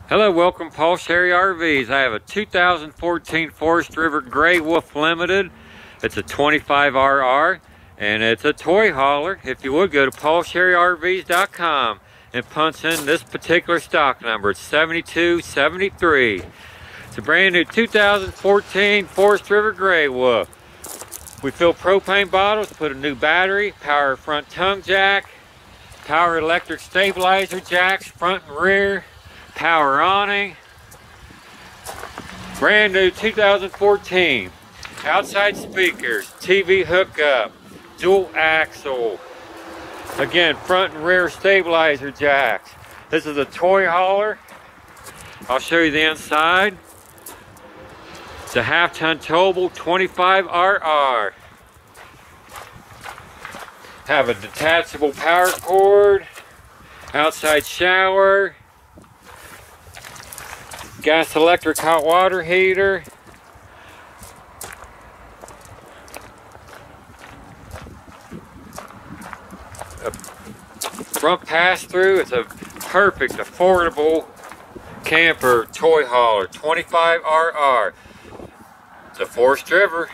Hello, welcome Paul Sherry RVs. I have a 2014 Forest River Gray Wolf Limited. It's a 25RR and it's a toy hauler. If you would, go to paulsherryrvs.com and punch in this particular stock number. It's 7273. It's a brand new 2014 Forest River Gray Wolf. We fill propane bottles, put a new battery, power front tongue jack, power electric stabilizer jacks, front and rear, power awning, brand new 2014. Outside speakers, TV hookup, dual axle. Again, front and rear stabilizer jacks. This is a toy hauler. I'll show you the inside. It's a half-ton towable 25RR. Have a detachable power cord, outside shower, gas electric hot water heater, a front pass-through. It's a perfect, affordable camper toy hauler, 25RR. It's a Forest River.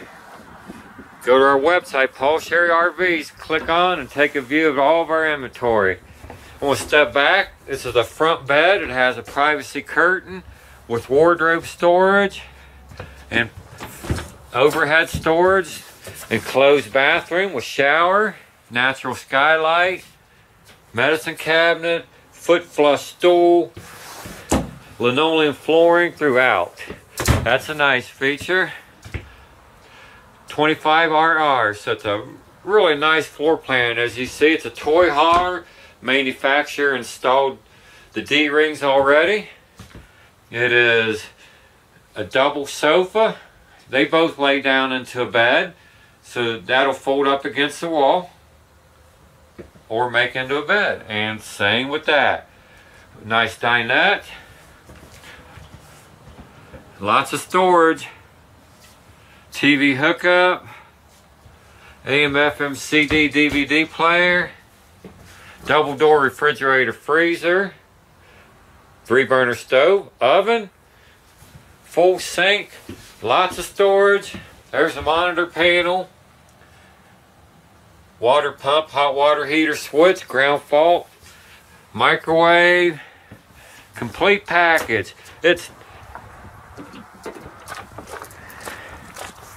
Go to our website, Paul Sherry RVs, click on and take a view of all of our inventory. We'll step back. This is a front bed. It has a privacy curtain with wardrobe storage and overhead storage, enclosed bathroom with shower, natural skylight, medicine cabinet, foot flush stool, linoleum flooring throughout. That's a nice feature. 25RR, so it's a really nice floor plan. As you see, it's a toy hauler. Manufacturer installed the D-rings already. It is a double sofa. They both lay down into a bed, so that'll fold up against the wall or make into a bed. And same with that. Nice dinette. Lots of storage. TV hookup. AM FM CD DVD player. Double door refrigerator freezer. 3-burner stove, oven, full sink, lots of storage. There's a monitor panel, water pump, hot water heater switch, ground fault, microwave, complete package. It's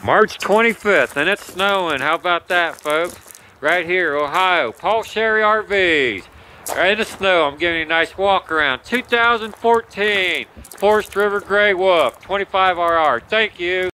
March 25th and it's snowing. How about that, folks? Right here, Ohio, Paul Sherry RVs. Right in the snow, I'm giving you a nice walk around. 2014 Forest River Gray Wolf 25RR. Thank you.